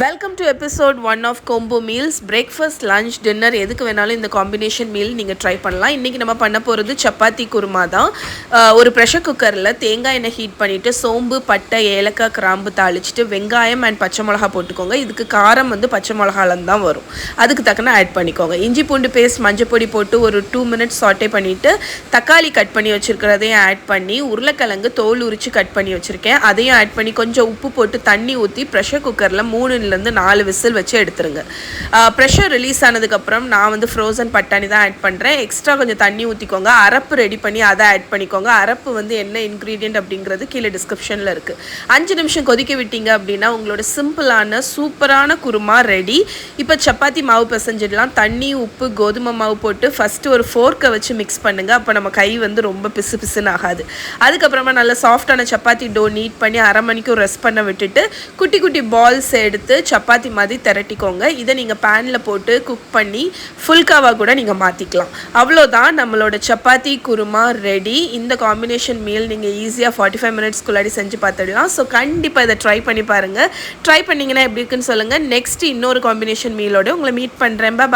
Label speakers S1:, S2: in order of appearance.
S1: Welcome to episode 1 of combo meals. Breakfast, lunch, dinner எதுக்கு வேணாலும் இந்த காம்பினேஷன் மீல் நீங்கள் ட்ரை பண்ணலாம். இன்றைக்கி நம்ம பண்ண போகிறது சப்பாத்தி குருமா தான். ஒரு ப்ரெஷர் குக்கரில் தேங்காய் எண்ணெய் ஹீட் பண்ணிவிட்டு சோம்பு, பட்டை, ஏலக்காய், கிராம்பு தாளிச்சிட்டு வெங்காயம் அண்ட் பச்சை மிளகா போட்டுக்கோங்க. இதுக்கு காரம் பச்சை மிளகாலேருந்து தான் வரும். அதுக்கு தக்கன ஆட் பண்ணிக்கோங்க. இஞ்சி பூண்டு பேஸ்ட், மஞ்சள் பொடி போட்டு ஒரு 2 minutes சாட்டே பண்ணிவிட்டு தக்காளி கட் பண்ணி வச்சுருக்கிறதையும் ஆட் பண்ணி உருளைக்கிழங்கு தோல் உரித்து கட் பண்ணி வச்சுருக்கேன். அதையும் ஆட் பண்ணி கொஞ்சம் உப்பு போட்டு தண்ணி ஊற்றி ப்ரெஷர் குக்கரில் 3-4 விசில் வச்சு எடுத்துருங்க. ப்ரெஷர் ரிலீஸ் ஆனதுக்கப்புறம் நான் ஃப்ரோசன் பட்டாணி தான் ஆட் பண்ணுறேன். எக்ஸ்ட்ரா கொஞ்சம் தண்ணி ஊற்றிக்கோங்க. அரப்பு ரெடி பண்ணி அதை ஆட் பண்ணிக்கோங்க. அரப்பு என்ன இன்க்ரீடியன்ட் அப்படிங்கிறது கீழே டிஸ்கிரிப்ஷனில் இருக்குது. 5 நிமிஷம் கொதிக்க விட்டீங்க அப்படின்னா உங்களோட சிம்பிளான சூப்பரான குருமா ரெடி. இப்போ சப்பாத்தி மாவு பிசைஞ்சிடலாம். தண்ணி, உப்பு, கோதுமை மாவு போட்டு ஃபஸ்ட்டு ஒரு ஃபோர்க்கை வச்சு மிக்ஸ் பண்ணுங்கள். அப்போ நம்ம கை ரொம்ப பிசு பிசுன்னு ஆகாது. அதுக்கப்புறமா நல்ல சாஃப்டான சப்பாத்தி டோ நீட் பண்ணி அரை மணிக்கும் ரெஸ்ட் பண்ண விட்டுட்டு குட்டி குட்டி பால்ஸ் எடுத்து சப்பாத்தி மாதிரி திரட்டிக்கோங்க. இதை நீங்கள் பேனில் போட்டு குக் பண்ணி ஃபுல்காவாக கூட நீங்கள் மாற்றிக்கலாம். அவ்வளோதான், நம்மளோட சப்பாத்தி குருமா ரெடி. இந்த காம்பினேஷன் மீல் நீங்கள் ஈஸியாக 45 minutesக்குள்ளாடி செஞ்சு பார்த்துடலாம். ஸோ கண்டிப்பாக இதை ட்ரை பண்ணி பாருங்கள். ட்ரை பண்ணிங்கன்னா எப்படி இருக்குன்னு சொல்லுங்கள். நெக்ஸ்ட் இன்னொரு காம்பினேஷன் மீலோடு உங்களை மீட் பண்ணுறேன். பாய்.